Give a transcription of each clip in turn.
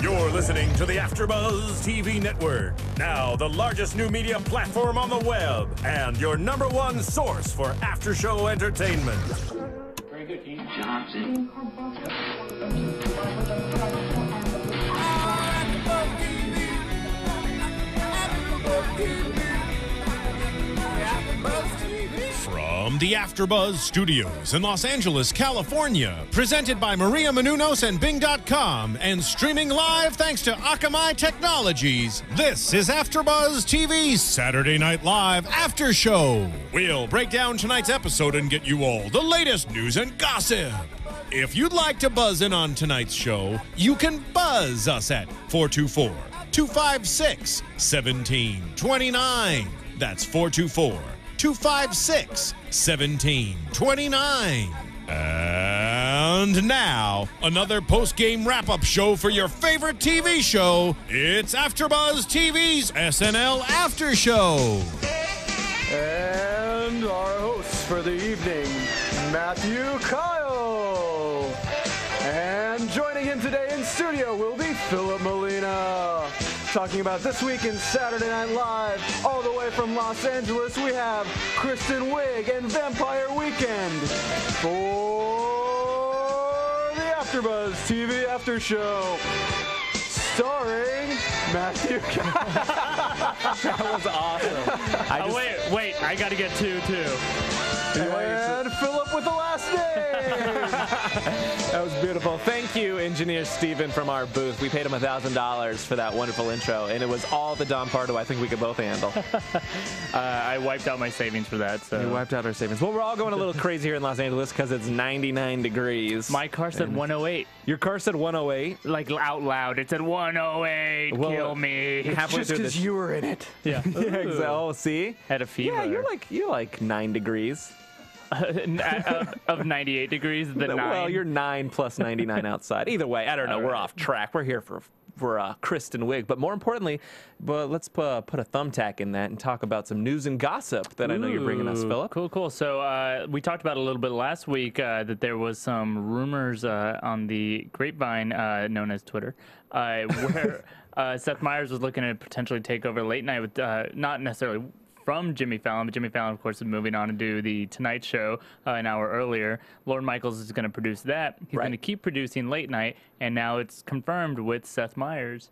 You're listening to the AfterBuzz TV Network, now the largest new media platform on the web, and your #1 source for after-show entertainment. Very good, Dean Johnson. From the AfterBuzz Studios in Los Angeles, California, presented by Maria Menounos and Bing.com, and streaming live thanks to Akamai Technologies, this is AfterBuzz TV Saturday Night Live After Show. We'll break down tonight's episode and get you all the latest news and gossip. If you'd like to buzz in on tonight's show, you can buzz us at 424-256-1729. That's 424-256-1729. And now, another post-game wrap-up show for your favorite TV show. It's AfterBuzz TV's SNL After Show. And our hosts for the evening, Matthew Kyle. And joining him today in studio will be Filup Molina. Talking about this week in Saturday Night Live, all the way from Los Angeles, we have Kristen Wiig and Vampire Weekend for the AfterBuzz TV After Show, starring Matthew. That was awesome. Wait, I gotta get two too. And Filup with the last name. That was beautiful. Thank you, engineer Steven from our booth. We paid him $1,000 for that wonderful intro, and it was all the Don Pardo I think we could both handle. I wiped out my savings for that. So. We wiped out our savings. Well, we're all going a little crazy here in Los Angeles because it's 99 degrees. My car said 108. Your car said 108? Like out loud. It said 108. Well, Kill me. Halfway Just through because you were in it. Yeah. Yeah, exactly. Oh, see? Had a fever. Yeah, you're like 9 degrees. Of 98 degrees, the 9. Well, you're 9 plus 99 outside. Either way, I don't know. All We're right. off track. We're here for Kristen Wiig. But more importantly, let's put a thumbtack in that and talk about some news and gossip that I know you're bringing us, Filup. Cool. So we talked about a little bit last week that there was some rumors on the grapevine known as Twitter where Seth Meyers was looking to potentially take over late night with not necessarily from Jimmy Fallon, but Jimmy Fallon, of course, is moving on to do the Tonight Show an hour earlier. Lorne Michaels is going to produce that. He's going to keep producing late night, and now it's confirmed with Seth Meyers.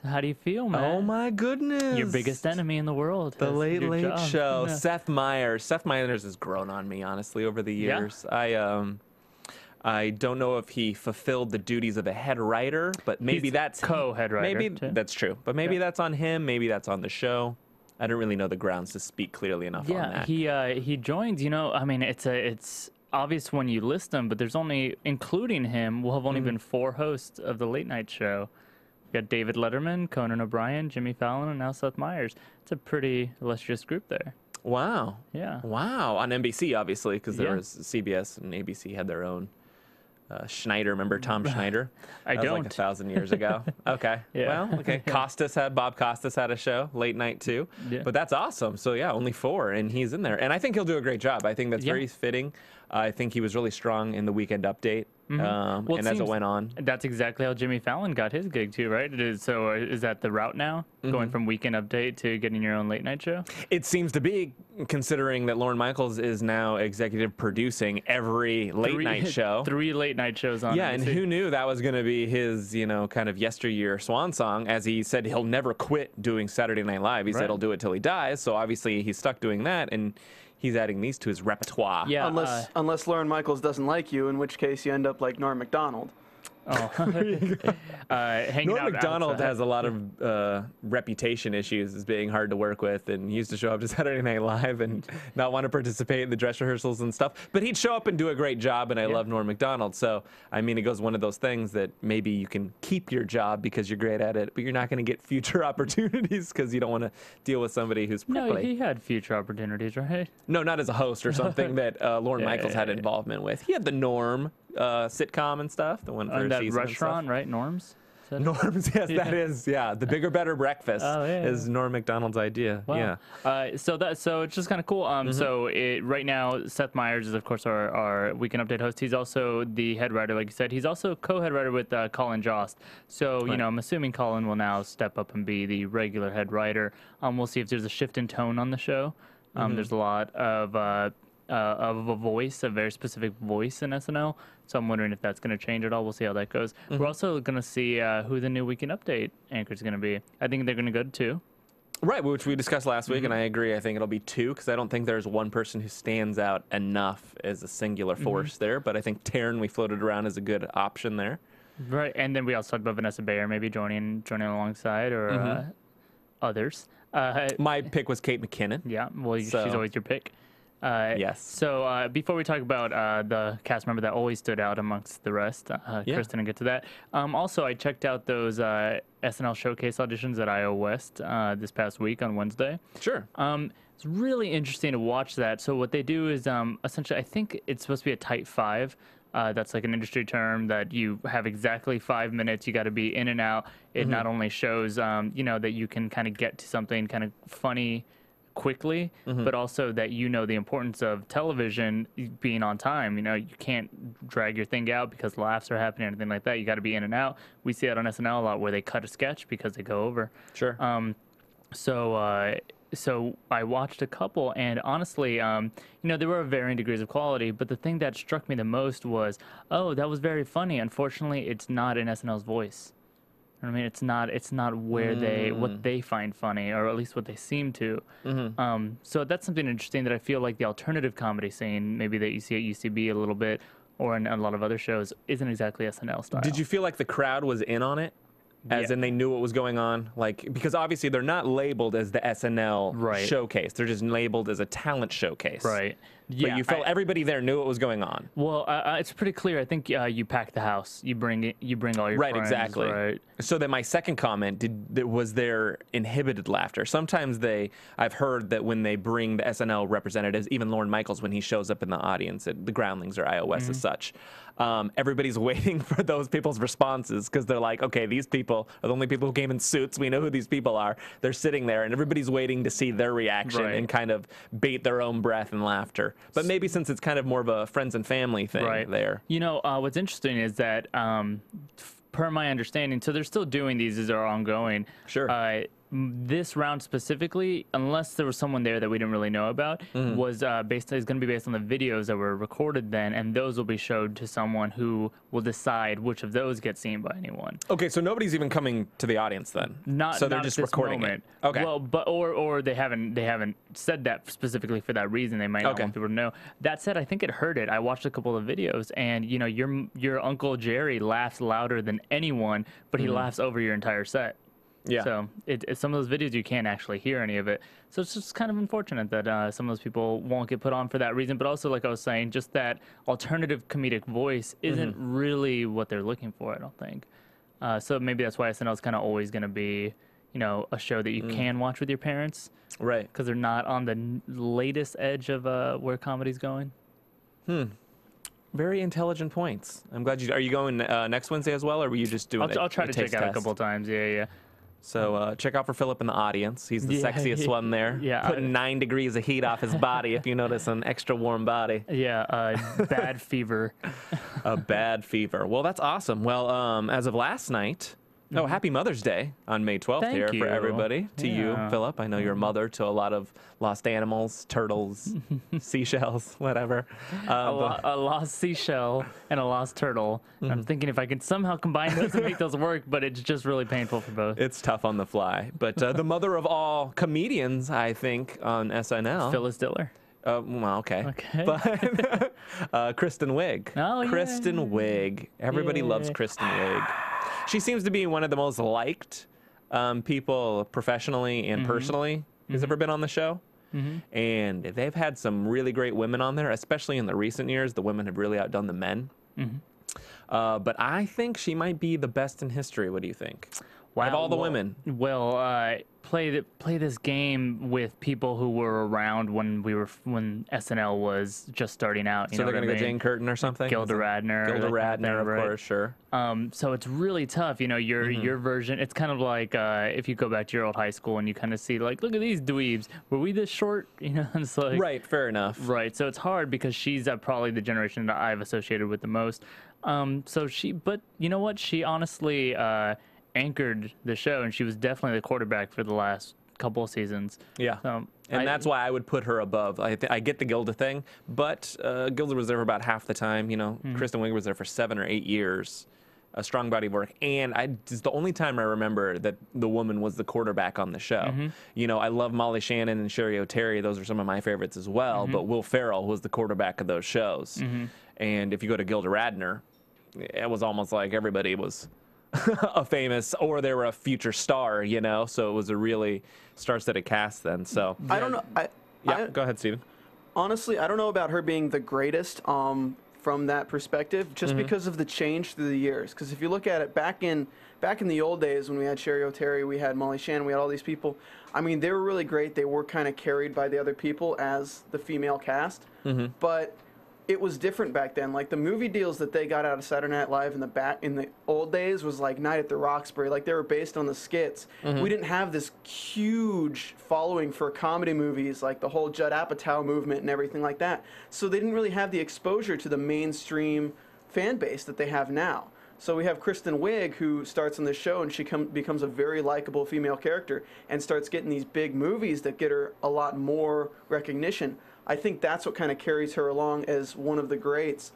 So how do you feel, man? Oh, my goodness. Your biggest enemy in the world. The Late Late Show. Yeah. Seth Meyers. Seth Meyers has grown on me, honestly, over the years. Yeah. I don't know if he fulfilled the duties of a head writer, but maybe that's co-head writer. Maybe too. that's true, but maybe that's on him. Maybe that's on the show. I don't really know the grounds to speak clearly enough on that. Yeah, he joins. You know, I mean, it's obvious when you list them, but there's only, including him, will have only been 4 hosts of the late night show. We got David Letterman, Conan O'Brien, Jimmy Fallon, and now Seth Meyers. It's a pretty illustrious group there. Wow. Yeah. Wow. On NBC, obviously, because there was CBS and ABC had their own. Schneider, remember Tom Schneider? I that was don't. like 1,000 years ago. Okay. Yeah. Well, okay. Bob Costas had a show, late night too. Yeah. But that's awesome. So yeah, only 4, and he's in there. And I think he'll do a great job. I think that's very fitting. I think he was really strong in the Weekend Update. Well, and as it went on. That's exactly how Jimmy Fallon got his gig too, right? So is that the route now? Going from Weekend Update to getting your own late night show? It seems to be, considering that Lorne Michaels is now executive producing every late night show. 3 late night shows on Yeah, NBC. and who knew that was going to be his, kind of yesteryear swan song, as he said he'll never quit doing Saturday Night Live. He said he'll do it till he dies, so obviously he's stuck doing that, and he's adding these to his repertoire. Yeah, Unless Lorne Michaels doesn't like you, in which case you end up like Norm Macdonald. hanging Norm out Macdonald outside. has a lot of reputation issues as being hard to work with, and he used to show up to Saturday Night Live and not want to participate in the dress rehearsals and stuff. But he'd show up and do a great job, and I love Norm Macdonald. So, I mean, it goes one of those things that maybe you can keep your job because you're great at it, but you're not going to get future opportunities because you don't want to deal with somebody who's No, prickly. he had future opportunities, right? No, not as a host or something that Lorne Michaels had involvement with. He had the Norm sitcom and stuff, the one for And that season and restaurant, stuff. right? Norm's? Norm's, yes, that is, yeah. The bigger, better breakfast is yeah. Norm Macdonald's idea. Wow. Yeah. So it's just kind of cool. So right now, Seth Meyers is of course our Weekend Update host. He's also the head writer, like you said. He's also co-head writer with Colin Jost. So you know, I'm assuming Colin will now step up and be the regular head writer. We'll see if there's a shift in tone on the show. There's a lot of a voice, a very specific voice in SNL. So I'm wondering if that's going to change at all. We'll see how that goes. We're also going to see who the new Weekend Update anchor is going to be. I think they're going to go to 2. Right, which we discussed last week, and I agree. I think it'll be 2 because I don't think there's one person who stands out enough as a singular force there. But I think Taryn, we floated around, is a good option there. Right, and then we also talked about Vanessa Bayer maybe joining alongside or others. My pick was Kate McKinnon. Yeah, well, she's always your pick. Yes. So before we talk about the cast member that always stood out amongst the rest, Kristen, and get to that. Also, I checked out those SNL Showcase auditions at IO West this past week on Wednesday. Sure. It's really interesting to watch that. So what they do is essentially, I think it's supposed to be a tight 5. That's like an industry term that you have exactly 5 minutes. You got to be in and out. It not only shows, you know, that you can kind of get to something kind of funny quickly, but also that you know the importance of television being on time. You know, you can't drag your thing out because laughs are happening or anything like that. You got to be in and out. We see that on SNL a lot where they cut a sketch because they go over. Sure. So I watched a couple, and honestly, you know, there were varying degrees of quality, but the thing that struck me the most was, oh, that was very funny. Unfortunately, it's not in SNL's voice. I mean, it's not where what they find funny, or at least what they seem to. So that's something interesting that I feel like the alternative comedy scene, maybe that you see at UCB a little bit, or in a lot of other shows, isn't exactly SNL style. Did you feel like the crowd was in on it? As in they knew what was going on? Like, because obviously they're not labeled as the SNL showcase. They're just labeled as a talent showcase. Right. Yeah, but you felt everybody there knew what was going on. Well, it's pretty clear. I think you pack the house. You bring all your friends. Exactly. Right. So then my second comment, was there inhibited laughter? Sometimes I've heard that when they bring the SNL representatives, even Lorne Michaels, when he shows up in the audience at the Groundlings or iOS as such, everybody's waiting for those people's responses because they're like, okay, these people are the only people who came in suits. We know who these people are. They're sitting there, and everybody's waiting to see their reaction and kind of bait their own breath and laughter. But maybe since it's kind of more of a friends and family thing there. You know, what's interesting is that, per my understanding, so they're still doing these as they're ongoing. Sure. This round specifically, unless there was someone there that we didn't really know about, is going to be based on the videos that were recorded then, and those will be showed to someone who will decide which of those get seen by anyone. Okay, so nobody's even coming to the audience then. So they're just recording it. Okay. Well, but or they haven't said that specifically for that reason. They might not want people to know. That said, I think it hurt it. I watched a couple of videos, and you know, your Uncle Jerry laughs louder than anyone, but he laughs over your entire set. Yeah. So some of those videos you can't actually hear any of it. So it's just kind of unfortunate that some of those people won't get put on for that reason. But also, like I was saying, just that alternative comedic voice isn't really what they're looking for, I don't think. So maybe that's why SNL is kind of always going to be, you know, a show that you can watch with your parents. Right. Because they're not on the latest edge of where comedy's going. Very intelligent points. I'm glad you. Are you going next Wednesday as well, or were you just doing? I'll try to check out a couple times. Yeah. So check out for Filup in the audience. He's the sexiest one there. Yeah, putting 9 degrees of heat off his body. If you notice, an extra warm body. Yeah, bad fever. A bad fever. Well, that's awesome. Well, as of last night. Oh, happy Mother's Day on May 12th Thank you. for everybody. To you, Filup. I know you're a mother to a lot of lost animals, turtles, seashells, whatever. A lost seashell and a lost turtle. I'm thinking if I can somehow combine those and make those work, but it's just really painful for both. It's tough on the fly. But the mother of all comedians, I think, on SNL. Phyllis Diller. Well, okay. But Kristen Wiig. Oh, yeah. Kristen Wiig. Everybody loves Kristen Wiig. She seems to be one of the most liked people professionally and personally who's ever been on the show. And they've had some really great women on there, especially in the recent years. The women have really outdone the men. But I think she might be the best in history. What do you think? Wow, of all the women. Well, play this game with people who were around when SNL was just starting out. So they're going to go Jane Curtin or something? Gilda Radner. Gilda Radner, of course, sure. So it's really tough. Your version, it's kind of like if you go back to your old high school and you kind of see, like, look at these dweebs. Were we this short? It's like... Right, fair enough. Right, so it's hard because she's probably the generation that I've associated with the most. But you know what? She honestly anchored the show, and she was definitely the quarterback for the last couple of seasons. Yeah. And that's why I would put her above. I get the Gilda thing, but Gilda was there for about half the time. Kristen Wiig was there for 7 or 8 years. A strong body of work. And it's the only time I remember that the woman was the quarterback on the show. I love Molly Shannon and Sherry O'Terry. Those are some of my favorites as well. But Will Ferrell was the quarterback of those shows. And if you go to Gilda Radner, it was almost like everybody was a famous, or they were a future star, so it was a really star-studded cast then. So I don't know. Go ahead, Steven. Honestly, I don't know about her being the greatest from that perspective, just because of the change through the years. Because if you look at it back in the old days when we had Sherry O'Terry, we had Molly Shannon, we had all these people. I mean, they were really great. They were kind of carried by the other people as the female cast, but it was different back then. Like, the movie deals that they got out of Saturday Night Live in the old days was like Night at the Roxbury. Like, they were based on the skits. We didn't have this huge following for comedy movies, like the whole Judd Apatow movement and everything like that. So they didn't really have the exposure to the mainstream fan base that they have now. So we have Kristen Wiig, who starts on this show, and she becomes a very likable female character and starts getting these big movies that get her a lot more recognition. I think that's what kind of carries her along as one of the greats,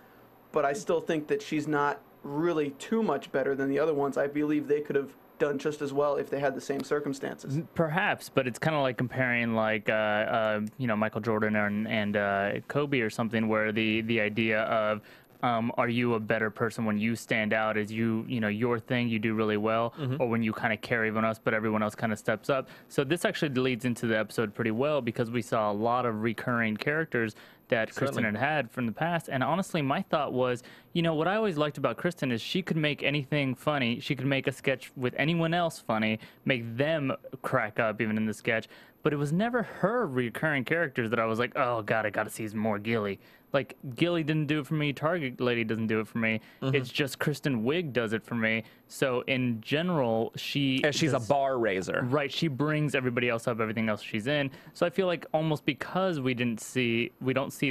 but I still think that she's not really too much better than the other ones. I believe they could have done just as well if they had the same circumstances. Perhaps, but it's kind of like comparing Michael Jordan and Kobe or something, where the idea of are you a better person when you stand out as your thing, you do really well, or when you kind of carry everyone else, but everyone else kind of steps up? So this actually leads into the episode pretty well, because we saw a lot of recurring characters that Kristen had from the past. And honestly, my thought was, what I always liked about Kristen is she could make anything funny. She could make a sketch with anyone else funny, make them crack up even in the sketch. But it was never her recurring characters that I was like, oh God, I got to see some more Gilly. Like, Gilly didn't do it for me. Target Lady doesn't do it for me. It's just Kristen Wiig does it for me. So in general, she's a bar raiser. Right. She brings everybody else up, everything else she's in. So I feel like almost because we don't see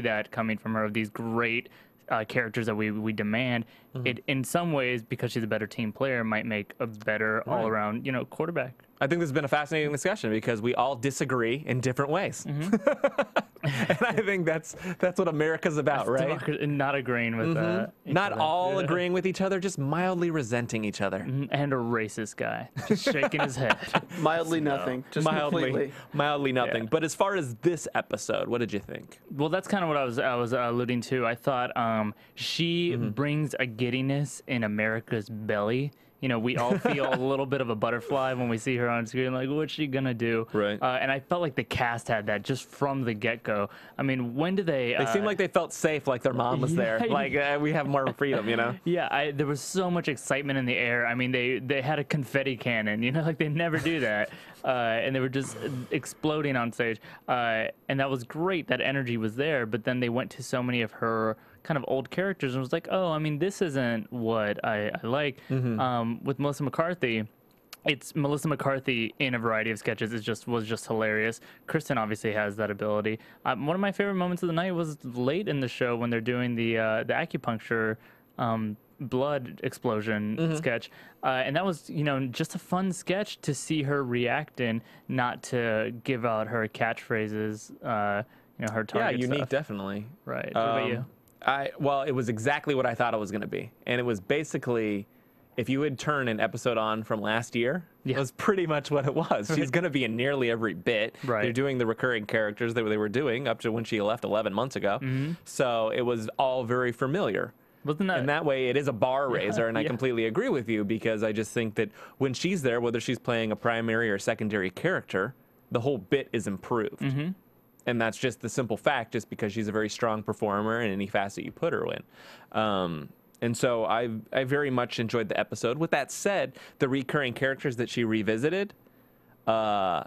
that coming from her, these great characters that we demand, it in some ways, because she's a better team player, might make a better all-around quarterback. I think this has been a fascinating discussion because we all disagree in different ways. And I think that's what America's about, right? Not agreeing with not all agreeing with each other, just mildly resenting each other. And a racist guy just shaking his head. Mildly nothing. Just mildly nothing. Yeah. But as far as this episode, what did you think? Well, that's kind of what I was alluding to. I thought she brings a giddiness in America's belly. We all feel a little bit of a butterfly when we see her on screen, like, what's she gonna do? Right. And I felt like the cast had that just from the get-go. I mean, when do they... They seemed like they felt safe, like their mom was there. Like, we have more freedom, Yeah, there was so much excitement in the air. I mean, they had a confetti cannon, like they never do that. And they were just exploding on stage. And that was great. That energy was there. But then they went to so many of her kind of old characters and was like, oh, I mean, this isn't what I like. With Melissa McCarthy, it's Melissa McCarthy in a variety of sketches. Was just hilarious. Kristen obviously has that ability. One of my favorite moments of the night was late in the show when they're doing the acupuncture blood explosion sketch, and that was just a fun sketch to see her react in, not to give out her catchphrases. Her target. Yeah, unique, stuff. Definitely. Right. What about you? Well, it was exactly what I thought it was going to be. And it was basically, if you would turn an episode on from last year, it was pretty much what it was. She's going to be in nearly every bit. Right. They're doing the recurring characters that they were doing up to when she left 11 months ago. So it was all very familiar. Wasn't that... And that way, it is a bar raiser, and I completely agree with you, because I just think that when she's there, whether she's playing a primary or secondary character, the whole bit is improved. And that's just the simple fact, just because she's a very strong performer in any facet you put her in. And so I very much enjoyed the episode. With that said, the recurring characters that she revisited had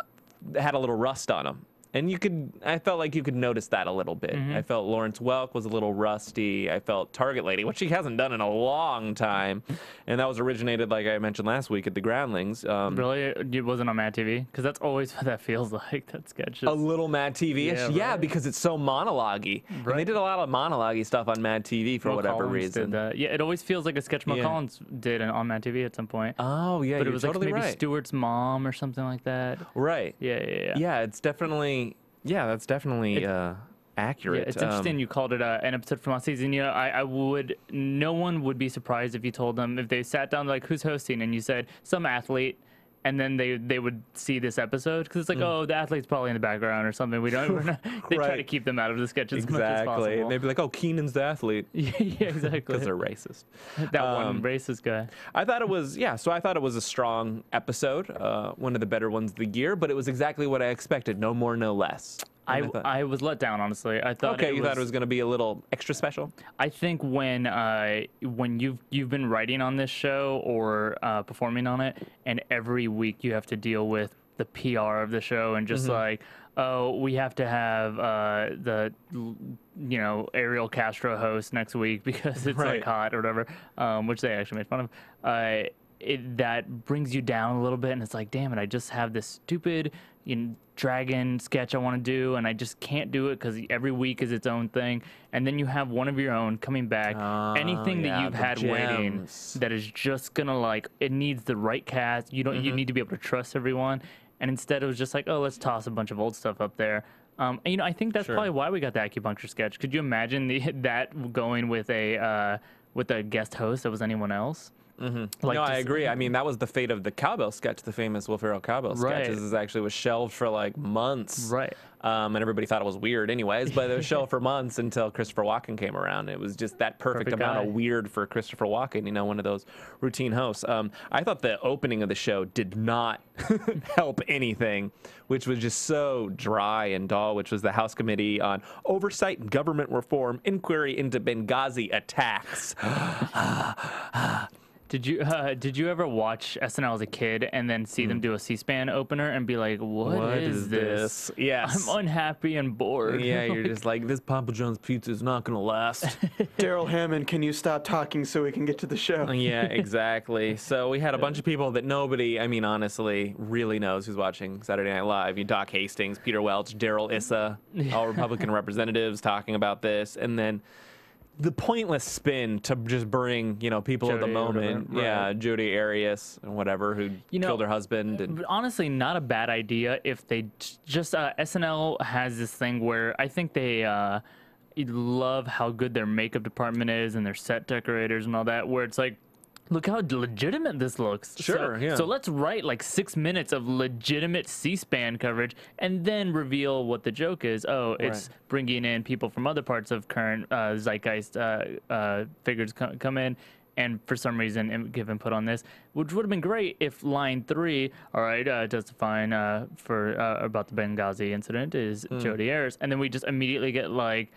a little rust on them. And I felt like you could notice that a little bit. I felt Lawrence Welk was a little rusty. I felt Target Lady, which she hasn't done in a long time. And that was originated, like I mentioned last week, at the Groundlings. Really? It wasn't on Mad TV? Because that's always what that feels like, that sketch. A little Mad TV-ish? Yeah, right. because it's so monologue-y. Right. And they did a lot of monologue-y stuff on Mad TV for whatever reason. Did that. Yeah, it always feels like a sketch Mo Collins did on Mad TV at some point. Oh, yeah, but it was totally like maybe right. Stewart's mom or something like that. Right. Yeah. Yeah, it's definitely... Yeah, that's definitely accurate. Yeah, it's interesting you called it an episode from last season. You know, no one would be surprised if you told them, if they sat down like, who's hosting, and you said some athlete, and then they would see this episode because it's like, oh, the athlete's probably in the background or something. They try to keep them out of the sketches as much as possible. And they'd be like, oh, Keenan's the athlete. Yeah, exactly. Because they're racist. That one racist guy. I thought it was a strong episode, one of the better ones of the year, but it was exactly what I expected, no more, no less. I was let down, honestly. I thought you thought it was going to be a little extra special? I think when you've been writing on this show or performing on it, and every week you have to deal with the PR of the show and just like, oh, we have to have the Ariel Castro host next week because it's like hot or whatever, which they actually made fun of. That brings you down a little bit, and it's like, damn it, I just have this stupid dragon sketch I want to do, and I just can't do it because every week is its own thing. And then you have one of your own coming back. Anything that you've had waiting that is just gonna it needs the right cast. You need to be able to trust everyone. And instead, it was just like, oh, let's toss a bunch of old stuff up there. And, I think that's probably why we got the acupuncture sketch. Could you imagine that going with a guest host that was anyone else? I agree. I mean, that was the fate of the cowbell sketch, the famous Will Ferrell cowbell sketch. This actually was shelved for like months. Right. And everybody thought it was weird anyways, but it was shelved for months until Christopher Walken came around. It was just that perfect amount of weird for Christopher Walken, one of those routine hosts. I thought the opening of the show did not help anything, which was just so dry and dull, which was the House Committee on Oversight and Government Reform Inquiry into Benghazi Attacks. Did you ever watch SNL as a kid and then see them do a C-SPAN opener and be like, what is this? Yes. I'm unhappy and bored. Yeah, you're just like, this Papa John's pizza is not going to last. Daryl Hammond, can you stop talking so we can get to the show? Yeah, exactly. So we had a bunch of people that nobody, honestly, really knows who's watching Saturday Night Live. Doc Hastings, Peter Welch, Daryl Issa, all Republican representatives talking about this. And then the pointless spin to just bring, people Jody of the moment. Jodi Arias and whatever, who killed her husband. And honestly, not a bad idea if they just, SNL has this thing where I think they love how good their makeup department is and their set decorators and all that, where it's like, look how legitimate this looks. So let's write like 6 minutes of legitimate C-SPAN coverage and then reveal what the joke is. Oh, it's bringing in people from other parts of current zeitgeist figures come in and for some reason give input on this, which would have been great if line 3, all right, testifying for about the Benghazi incident is Jodi Arias, and then we just immediately get like,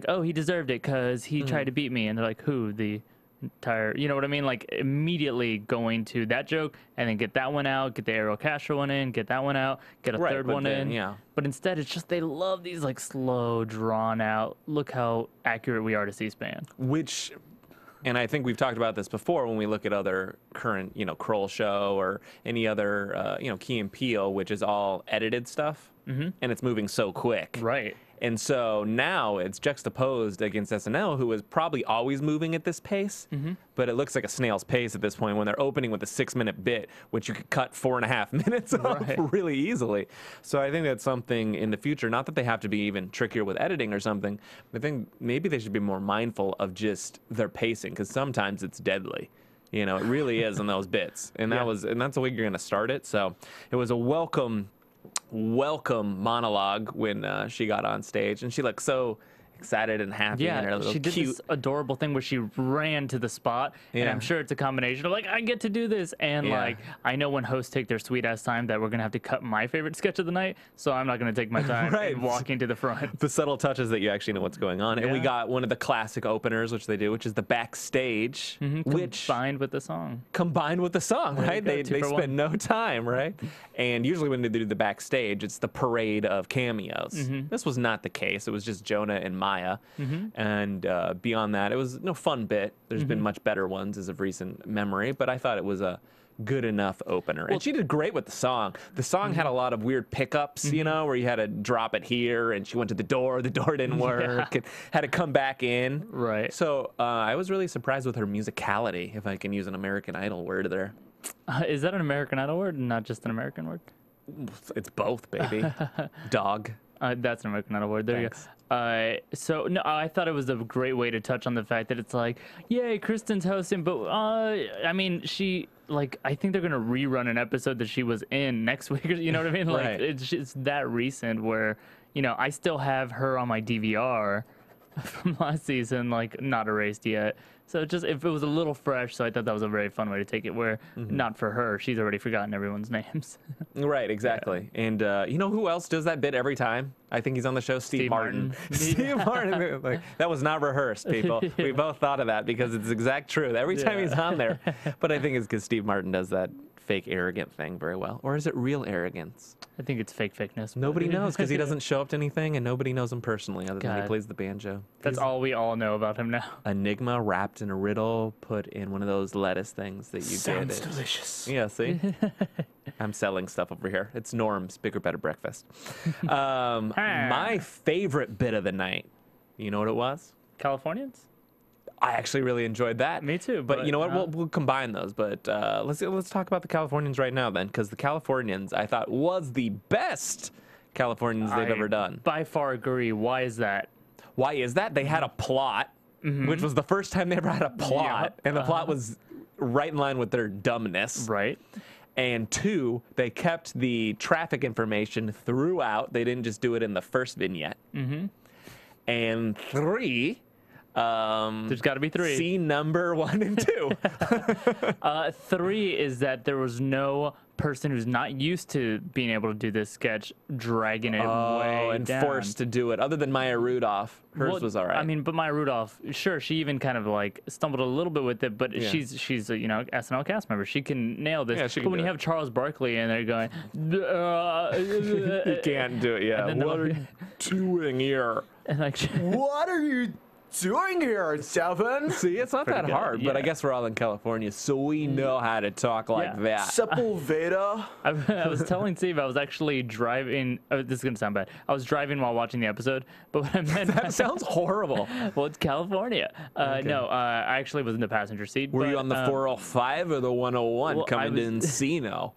oh, he deserved it because he tried to beat me, and they're like, who? The entire, you know what I mean? Like immediately going to that joke and then get that one out, get the Ariel Castro one in, get that one out, get a third one in. Yeah. But instead, it's just they love these like slow, drawn out. Look how accurate we are to C-SPAN. Which, and I think we've talked about this before when we look at other current, Kroll show or any other, Key and Peele, which is all edited stuff, and it's moving so quick. Right. And so now it's juxtaposed against SNL, who is probably always moving at this pace, but it looks like a snail's pace at this point when they're opening with a 6-minute bit, which you could cut 4.5 minutes of really easily. So I think that's something in the future, not that they have to be even trickier with editing or something, but I think maybe they should be more mindful of just their pacing, because sometimes it's deadly. It really is in those bits. And that's the way you're going to start it. So it was a welcome monologue when she got on stage, and she looked so excited and happy. And her Yeah, little she did cute. this adorable thing where she ran to the spot, and Yeah. I'm sure it's a combination of like, I get to do this, and Yeah. like, I know when hosts take their sweet ass time that we're gonna have to cut my favorite sketch of the night, so I'm not gonna take my time Right. in walking to the front. The subtle touches that you actually know what's going on. And we Yeah. got one of the classic openers, which they do, which is the backstage, which Combined with the song. combined with the song, There you right? go, They 2 for spend 1. no time, right? And usually when they do the backstage, it's the parade of cameos. This was not the case. It was just Jonah and Maya. And beyond that, it was no fun bit. There's been much better ones as of recent memory, but I thought it was a good enough opener. And she did great with the song. The song had a lot of weird pickups, you know, where you had to drop it here, and she went to the door didn't work, and had to come back in. Right. So I was really surprised with her musicality, if I can use an American Idol word there. Is that an American Idol word, not just an American word? It's both, baby. Dog. That's an American Idol word. There Thanks. you go. So no, I thought it was a great way to touch on the fact that it's like, yay, Kristen's hosting, but I mean, she like, I think they're gonna rerun an episode that she was in next week. You know what I mean? Like, Right. it's that recent where, you know, I still have her on my DVR from last season, like not erased yet. So just if it was a little fresh, so I thought that was a very fun way to take it. Where not for her, she's already forgotten everyone's names. Right, exactly. And you know who else does that bit every time? I think he's on the show, Steve Martin. Steve Martin. Like, that was not rehearsed, people. We both thought of that because it's exact truth. Every time he's on there. But I think it's because Steve Martin does that fake arrogant thing very well. Or is it real arrogance? I think it's fake fakeness. but- Nobody knows because he doesn't show up to anything and nobody knows him personally other than he God. plays the banjo. That's all we all know about him now. Enigma wrapped in a riddle, put in one of those lettuce things that you Sounds did. delicious. Yeah, see? I'm selling stuff over here. It's Norm's Bigger, Better Breakfast. My favorite bit of the night, you know what it was? Californians? I actually really enjoyed that. Me too, But you know what? but, We'll combine those. But let's talk about the Californians right now then, because the Californians I thought was the best Californians they've ever done. By far agree. Why is that? Why is that? They had a plot, which was the first time they ever had a plot, Yep. and the plot was right in line with their dumbness. Right. And 2, they kept the traffic information throughout. They didn't just do it in the first vignette. And 3. There's got to be 3. See number 1 and 2. 3 is that there was no person who's not used to being able to do this sketch dragging it way and down. forced to do it. Other than Maya Rudolph, hers Well, was all right. I mean, but Maya Rudolph, sure, she even kind of like stumbled a little bit with it, but Yeah. she's a, you know, SNL cast member. She can nail this. Yeah, she but can when do you it. have Charles Barkley and they're going, you can't do it. Yeah. And then What are you doing here? and like, What are you doing here, Seven? See, it's not that good, hard, but I yeah. guess we're all in California, so we know how to talk like Yeah. that. Sepulveda. I was telling Steve I was actually driving. Oh, this is gonna sound bad. I was driving while watching the episode, but what I meant That sounds horrible. well, it's California. No, I actually was in the passenger seat. Were you but, on the 405 or the 101 well, I coming to was- Encino?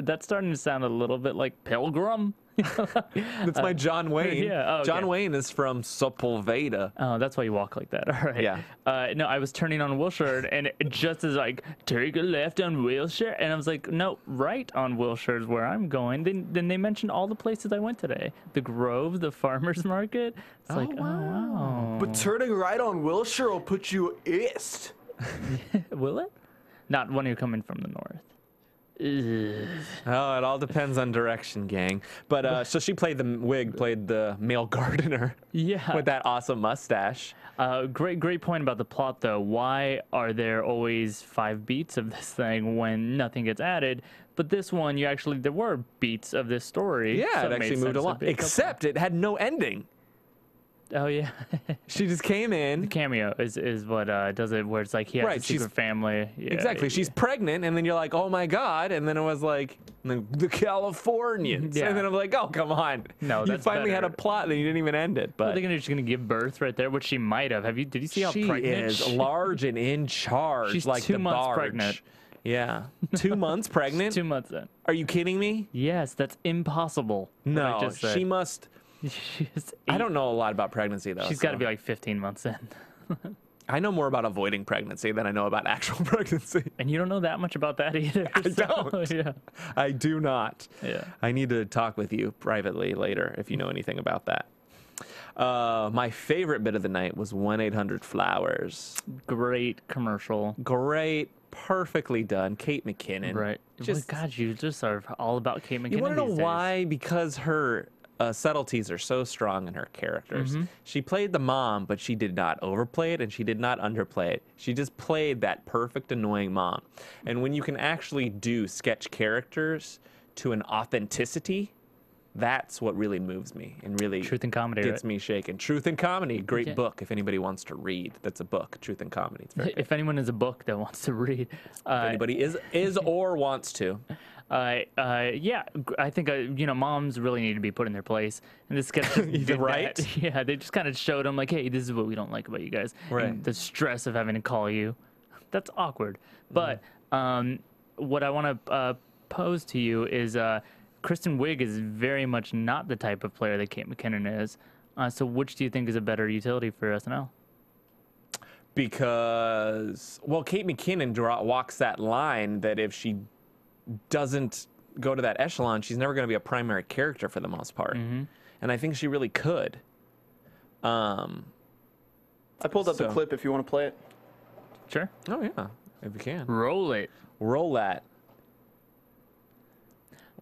That's starting to sound a little bit like Pilgrim. That's my John Wayne. yeah, oh, okay. John Wayne is from Sepulveda. Oh, that's why you walk like that. All right. Yeah. No, I was turning on Wilshire, and it just as like take a left on Wilshire, and I was like, no, right on Wilshire is where I'm going. Then they mentioned all the places I went today: the Grove, the Farmers Market. It's like, oh wow. But turning right on Wilshire will put you east. Will it? Not when you're coming from the north. Ugh. Oh, it all depends on direction, gang. But so she played the male gardener. Yeah. With that awesome mustache. Great point about the plot, though. Why are there always 5 beats of this thing when nothing gets added? But this one, there were beats of this story. Yeah, so it actually made moved sense to along. be a couple. Except it had no ending. Oh yeah. She just came in. Cameo is what does it, where it's like he has Right, a secret family. Yeah, Exactly. She's pregnant, and then you're like, oh my God. And then it was like, the Californians. Yeah. And then I'm like, oh, come on. No, you that's finally had a better. plot, and you didn't even end it. Well, But they're just gonna give birth right there, which she might have. Did you see how she pregnant is she large and in charge, She's like 2 the months barge. pregnant. Yeah. 2 months pregnant? 2 months in. Are you kidding me? Yes, that's impossible. what I No, just said. she must. She's I don't know a lot about pregnancy, though. She's got to so- be like 15 months in. I know more about avoiding pregnancy than I know about actual pregnancy. And you don't know that much about that either. I don't. Yeah. I do not. Yeah. I need to talk with you privately later if you know anything about that. My favorite bit of the night was 1-800-Flowers. Great commercial. Great, perfectly done. Kate McKinnon. Right. Just, God, you just are all about Kate McKinnon. you want to know these days. why? Because her subtleties are so strong in her characters. She played the mom, but she did not overplay it and she did not underplay it. She just played that perfect annoying mom. And when you can actually do sketch characters to an authenticity, that's what really moves me and really Truth and Comedy, gets right? me shaken. Truth and Comedy, great book if anybody wants to read. That's a book, Truth and Comedy. It's very If anyone is a book that wants to read, if anybody is or wants to. yeah, I think moms really need to be put in their place, and this sketch just did Right? that. Yeah, they just kind of showed them like, hey, this is what we don't like about you guys, Right. and the stress of having to call you, that's awkward. But what I want to pose to you is Kristen Wiig is very much not the type of player that Kate McKinnon is. So which do you think is a better utility for SNL? Because, well, Kate McKinnon walks that line that if she doesn't go to that echelon, she's never going to be a primary character for the most part. And I think she really could. I pulled up the clip if you want to play it. Sure. Oh, yeah, if you can. Roll it. Roll that.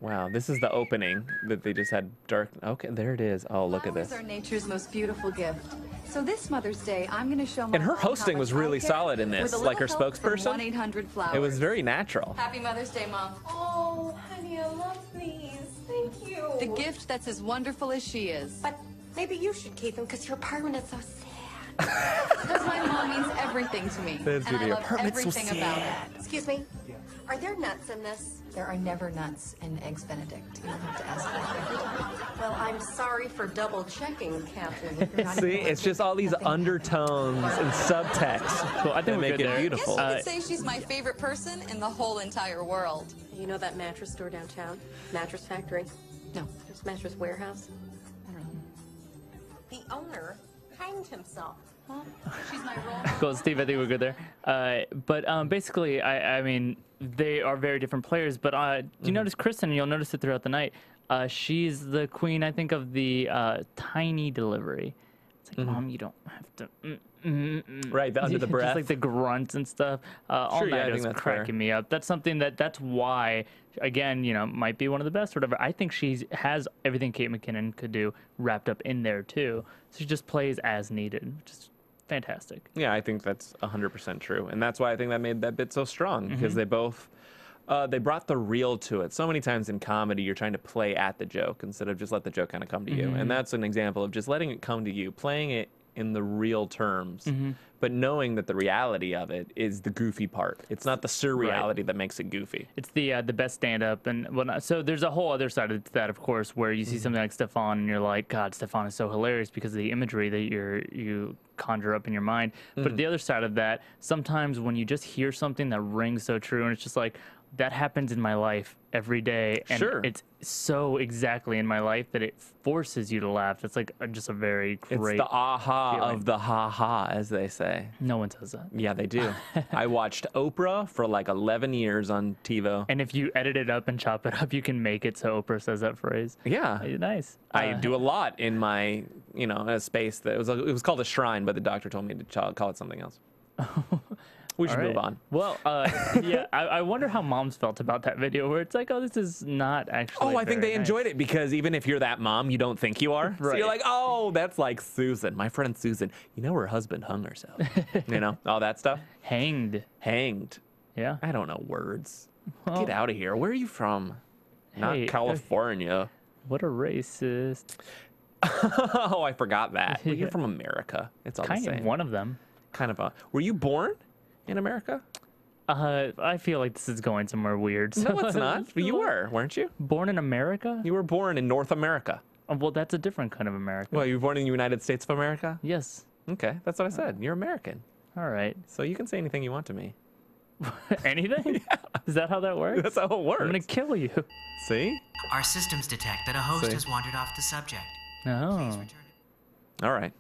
Wow, this is the opening that they just had dark. Okay, there it is. Oh, look at this. Flowers are nature's most beautiful gift. So this Mother's Day, I'm going to show my And her mom how hosting much was I really care solid in this, with a like her little help from spokesperson. 1-800-Flowers. It was very natural. Happy Mother's Day, Mom. Oh, honey, I love these. Thank you. The gift that's as wonderful as she is. But maybe you should keep them because your apartment is so sad. Because my mom means everything to me. That's and I good. Your love apartment's so everything about sad. it. Excuse me? Are there nuts in this? There are never nuts in Eggs Benedict. You don't have to ask that. Well, I'm sorry for double checking, Captain. You're not See, even it's just all these Nothing. undertones and subtext Well, I think that we're make good it there. beautiful. I could say she's my favorite person in the whole entire world. You know that mattress store downtown? Mattress Factory? No, There's Mattress Warehouse? I don't know. The owner hanged himself. Well, she's my role. Cool, Steve. I think we're good there. But basically, I mean, they are very different players. But you notice Kristen, and you'll notice it throughout the night. She's the queen, I think, of the tiny delivery. It's like, Mom, you don't have to. Right, the under the breath. Just like the grunts and stuff. All Sure, yeah, I night think is that's cracking fair. me up. That's something that's why, again, might be one of the best or whatever. I think she has everything Kate McKinnon could do wrapped up in there too. So she just plays as needed, which is fantastic. Yeah, I think that's 100% true. And that's why I think that made that bit so strong, because they both, they brought the real to it. So many times in comedy, you're trying to play at the joke instead of just let the joke kind of come to you. And that's an example of just letting it come to you, playing it in the real terms, but knowing that the reality of it is the goofy part. It's not the surreality that makes it goofy. It's the best stand-up and whatnot. So there's a whole other side of that, of course, where you see something like Stefan and you're like, God, Stefan is so hilarious because of the imagery that you conjure up in your mind. But the other side of that, sometimes when you just hear something that rings so true and it's just like, that happens in my life every day, and it's so exactly in my life that it forces you to laugh. It's like just a very great. It's the aha feeling. of the ha-ha, as they say. No one says that. Yeah, they do. I watched Oprah for like 11 years on TiVo. And if you edit it up and chop it up, you can make it so Oprah says that phrase. Yeah. Nice. I do a lot in my, a space that it was called a shrine, but the doctor told me to call it something else. We should move on. Well, yeah, I wonder how moms felt about that video where it's like, oh, this is not actually. Oh, I think very they enjoyed it because even if you're that mom, you don't think you are. So Right. you're like, oh, that's like Susan, my friend Susan. Her husband hung herself. All that stuff. Hanged. Yeah. I don't know words. Well, Get out of here. Where are you from? Not Hey, California. What a racist. Oh, I forgot that. Well, you're Yeah. from America. It's all Kind the of same. one of them. Kind of a. Were you born in America? I feel like this is going somewhere weird. No, it's not. But you were, weren't you? Born in America? You were born in North America. Oh, well, that's a different kind of America. Well, you were born in the United States of America? Yes. Okay, that's what I said. You're American. All right. So you can say anything you want to me. Anything? Is that how that works? That's how it works. I'm gonna kill you. See? Our systems detect that a host See? has wandered off the subject. No. Please return it. All right.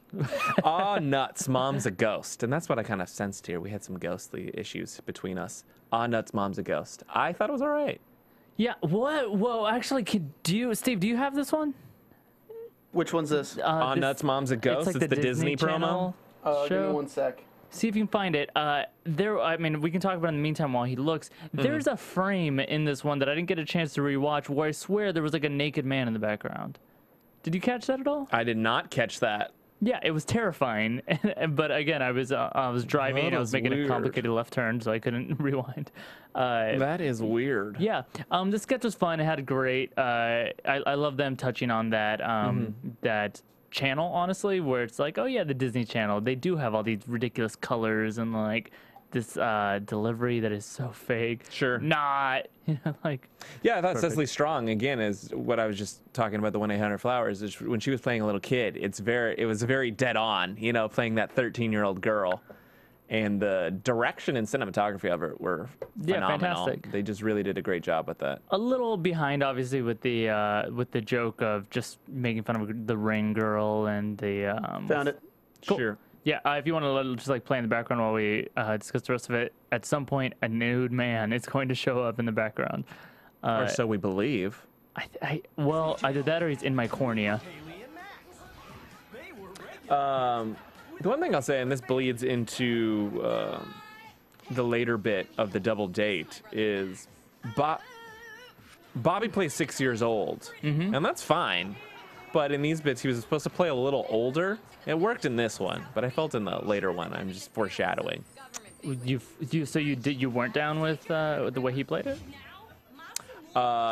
Aw, nuts, mom's a ghost. And that's what I kind of sensed here. We had some ghostly issues between us. Aw, nuts, mom's a ghost. I thought it was all right. Yeah. What? Whoa. Actually, Steve? Do you have this one? Which one's this? On Nuts Moms and Ghosts. It's like the Disney promo. Channel Give show. me one sec. See if you can find it. I mean, we can talk about it in the meantime while he looks. There's a frame in this one that I didn't get a chance to rewatch where I swear there was like a naked man in the background. Did you catch that at all? I did not catch that. Yeah, it was terrifying. But again, I was driving and I was making a complicated left turn, so I couldn't rewind. That is weird. Yeah, the sketch was fun. It had great. I love them touching on that that channel, honestly, where it's like, oh yeah, the Disney Channel. They do have all these ridiculous colors and like this delivery that is so fake. Sure. Not, like. Yeah, I thought Cecily Strong, again, is what I was just talking about, the 1-800-Flowers, is when she was playing a little kid, it was very dead on, playing that 13-year-old girl. And the direction and cinematography of it were phenomenal. Fantastic. They just really did a great job with that. A little behind, obviously, with the joke of just making fun of the Ring girl and the. Found it. Cool. Sure. Yeah, if you want to just like play in the background while we discuss the rest of it, at some point a nude man is going to show up in the background. Or so we believe. Well, either that or he's in my cornea. The one thing I'll say, and this bleeds into the later bit of the double date, is Bobby plays 6 years old, and that's fine. But in these bits, he was supposed to play a little older. It worked in this one, but I felt in the later one, I'm just foreshadowing. So you weren't down with the way he played it?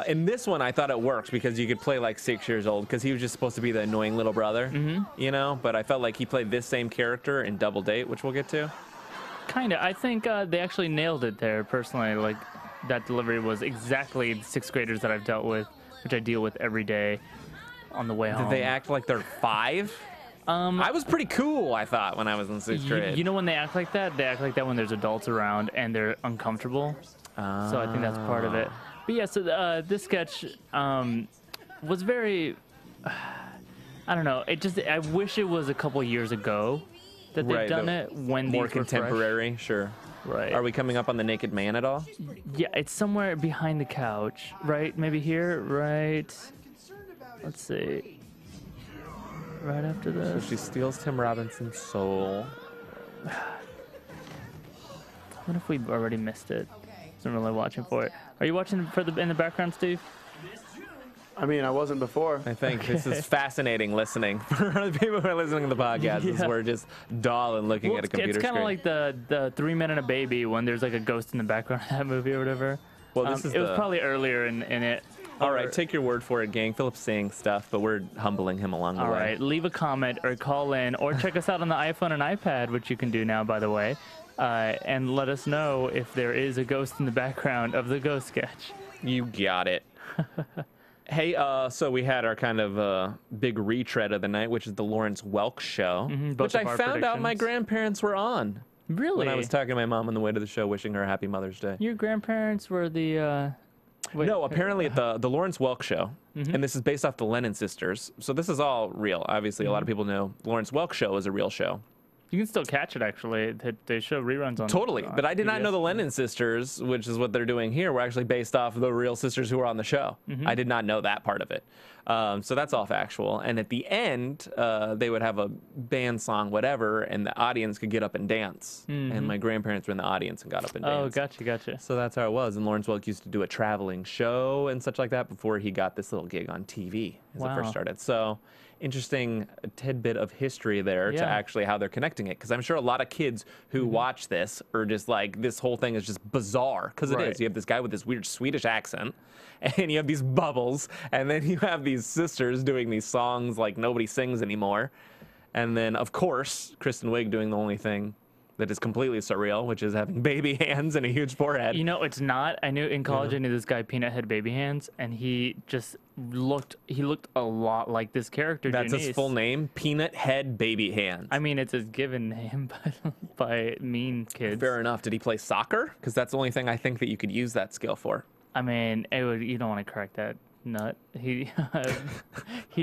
In this one, I thought it worked because you could play like 6 years old because he was just supposed to be the annoying little brother, But I felt like he played this same character in Double Date, which we'll get to. Kinda. I think they actually nailed it there, personally. Like, that delivery was exactly the sixth graders that I've dealt with, which I deal with every day on the way home. Did they act like they're 5? I was pretty cool, I thought, when I was in 6th grade. You know when they act like that? They act like that when there's adults around and they're uncomfortable. So I think that's part of it. But yeah, so this sketch was very, I don't know. I wish it was a couple years ago that they've done it when more these were contemporary, sure. Right. Are we coming up on the naked man at all? Yeah, it's somewhere behind the couch, right? Maybe here, right? Let's see. Right after this. So she steals Tim Robinson's soul. What if we've already missed it? I'm really watching for it. Are you watching in the background, Steve? I mean, I wasn't before. I think this is fascinating listening for the people who are listening to the podcast. Yeah. We're just dull and looking at a computer It's kind of screen. like the 3 Men and a Baby when there's like a ghost in the background of that movie or whatever. Well, this is it was probably earlier in it. All right, take your word for it, gang. Philip's saying stuff, but we're humbling him along the way. All right, leave a comment or call in or check us out on the iPhone and iPad, which you can do now, by the way, and let us know if there is a ghost in the background of the ghost sketch. You got it. Hey, so we had our kind of big retread of the night, which is the Lawrence Welk show, which I found out my grandparents were on. Really? When I was talking to my mom on the way to the show, wishing her happy Mother's Day. Your grandparents were the... Wait, no, apparently at the Lawrence Welk show, and this is based off the Lennon sisters, so this is all real. Obviously, a lot of people know Lawrence Welk show is a real show. You can still catch it, actually. They show reruns on Totally, but I did not know the Lennon sisters, which is what they're doing here, were actually based off the real sisters who were on the show. I did not know that part of it. So that's all factual. And at the end, they would have a band song, whatever, and the audience could get up and dance. And my grandparents were in the audience and got up and danced. Oh, gotcha. So that's how it was. And Lawrence Welk used to do a traveling show and such like that before he got this little gig on TV as it first started. So interesting tidbit of history there to actually how they're connecting it. Because I'm sure a lot of kids who watch this are just like, this whole thing is just bizarre. Because it is. You have this guy with this weird Swedish accent, and you have these bubbles, and then you have these sisters doing these songs like nobody sings anymore. And then, of course, Kristen Wiig doing the only thing that is completely surreal, which is having baby hands and a huge forehead. You know, it's not. I knew in college, I knew this guy, Peanut Head Baby Hands, and he just looked a lot like this character. That's Janice. his full name, Peanut Head Baby Hands. I mean, it's his given name by mean kids. Fair enough. Did he play soccer? Because that's the only thing I think that you could use that skill for. I mean, you don't want to correct that nut. He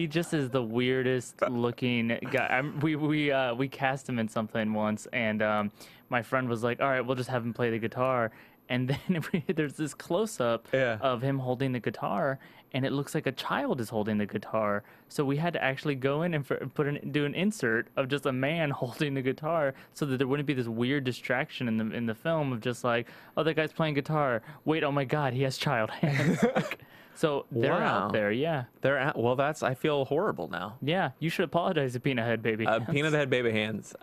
just is the weirdest looking guy. We cast him in something once, and my friend was like, "All right, we'll just have him play the guitar." and then there's this close-up of him holding the guitar, and it looks like a child is holding the guitar. So we had to actually go in and do an insert of just a man holding the guitar, so that there wouldn't be this weird distraction in the film of just like, oh, that guy's playing guitar. Wait, oh my God, he has child hands. So they're out there, yeah. They're out. Well, I feel horrible now. Yeah, you should apologize to Peanut Head Baby Hands. Peanut Head Baby Hands.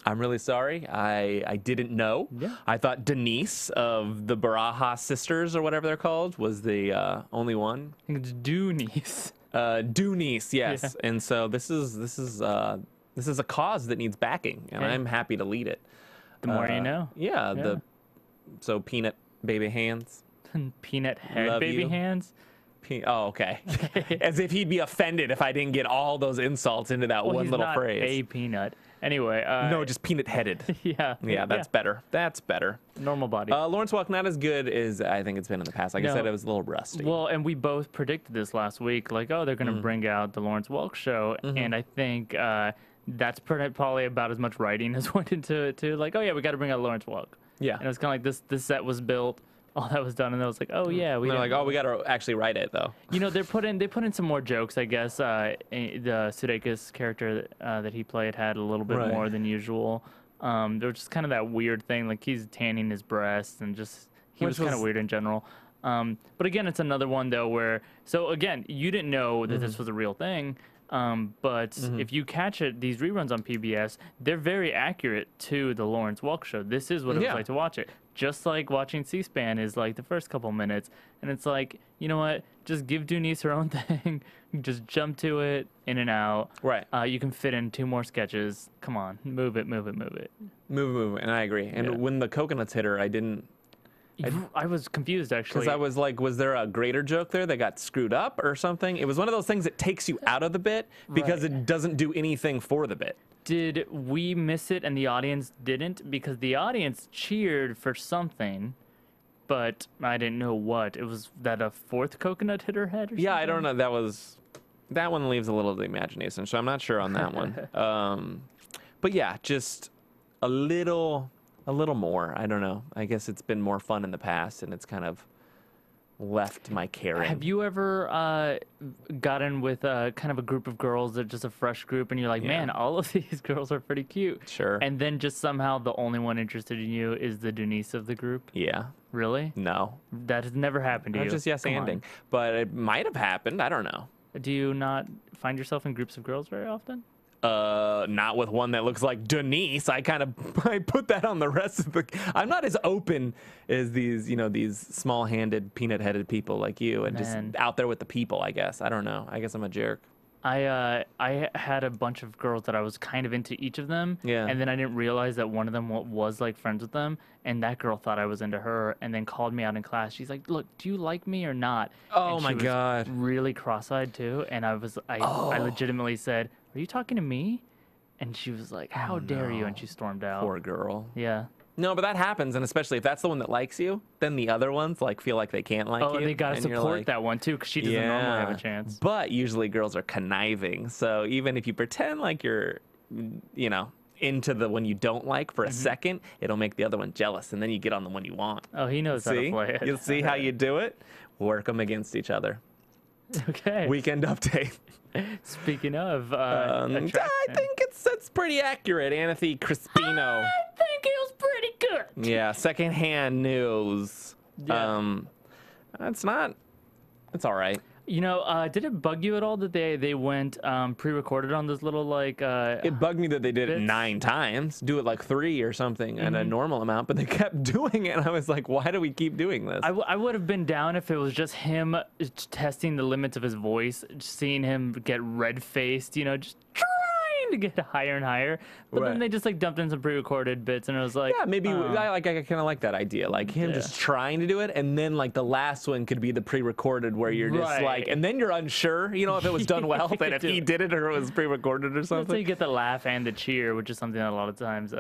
I'm really sorry. I didn't know. Yeah. I thought Denise of the Barajas sisters or whatever they're called was the only one. I think it's Dunice. Dunice, yes. Yeah. And so this is a cause that needs backing, and I'm happy to lead it. The more you know. Yeah. So Peanut Baby Hands. Peanut Head Love Baby you. Hands. Oh, okay. As if he'd be offended if I didn't get all those insults into that one he's little not phrase. A peanut. Anyway. No, just peanut-headed. Yeah. Yeah, that's better. That's better. Normal body. Lawrence Welk, not as good as I think it's been in the past. Like I said, it was a little rusty. Well, and we both predicted this last week. Like, oh, they're going to bring out the Lawrence Welk show. And I think that's probably about as much writing as went into it, too. Like, oh, yeah, we got to bring out Lawrence Welk. Yeah. And it was kind of like this set was built. All that was done, and I was like, "Oh yeah." They're like, "Oh, we got to actually write it, though." You know, they put in some more jokes. I guess the Sudeikis character that he played had a little bit more than usual. There was just kind of that weird thing, like he's tanning his breasts, and just he was kind of weird in general. But again, it's another one though where again, you didn't know that this was a real thing. But if you catch these reruns on PBS, they're very accurate to the Lawrence Welk show. This is what it was like to watch it. Just like watching C-SPAN is like the first couple minutes. And it's like, you know what? Just give Dunice her own thing. Just jump to it, in and out. Right. You can fit in 2 more sketches. Come on. Move it. Move it. And I agree. And when the coconuts hit her, I was confused, actually. Because I was like, was there a greater joke there that got screwed up or something? It was one of those things that takes you out of the bit because it doesn't do anything for the bit. Did we miss it and the audience didn't? Because the audience cheered for something, but I didn't know what. It was that a 4th coconut hit her head or something? Yeah, I don't know. That one leaves a little to the imagination, so I'm not sure on that one. But yeah, just a little more. I don't know. I guess it's been more fun in the past, and it's kind of left my caring. Have you ever gotten with kind of a group of girls that just a fresh group, and you're like, man, all of these girls are pretty cute. Sure. And then just somehow the only one interested in you is the Dunice of the group? Yeah. Really? No. That has never happened to you? Just yes-anding. But it might have happened. I don't know. Do you not find yourself in groups of girls very often? Not with one that looks like Denise. I put that on the rest of the. I'm not as open as these small-handed, peanut-headed people like you, and just out there with the people. I guess I don't know. I guess I'm a jerk. I had a bunch of girls that I was kind of into each of them, and then I didn't realize that one of them was like friends with them, and that girl thought I was into her, and then called me out in class. She's like, "Look, do you like me or not?" Oh and my God! Really cross-eyed too, and I legitimately said, "Are you talking to me?" And she was like, "How dare you?" And she stormed out. Poor girl. Yeah. No, but that happens, and especially if that's the one that likes you, then the other ones like feel like they can't like you. Oh, they gotta support that one too, because she doesn't normally have a chance. But usually girls are conniving, so even if you pretend like you're, into the one you don't like for a second, it'll make the other one jealous, and then you get on the one you want. Oh, he knows how to play it. You'll see how you do it. Work them against each other. Okay. Weekend update. Speaking of, I think it's pretty accurate. Anthony Crispino. I think it was pretty good. Yeah, secondhand news. Yeah. It's all right. Did it bug you at all that they went pre-recorded on this little It bugged me that they did it 9 times. Do it like 3 or something at a normal amount, but they kept doing it. And I was like, why do we keep doing this? I would have been down if it was just him testing the limits of his voice, just seeing him get red-faced, just trying to get higher and higher. But then they just dumped in some pre-recorded bits, and it was like, yeah, maybe I kind of like that idea, like him just trying to do it, and then the last one could be the pre-recorded where you're just and then you're unsure, if it was done well, that if he did it or it was pre-recorded or something. So you get the laugh and the cheer, which is something that a lot of times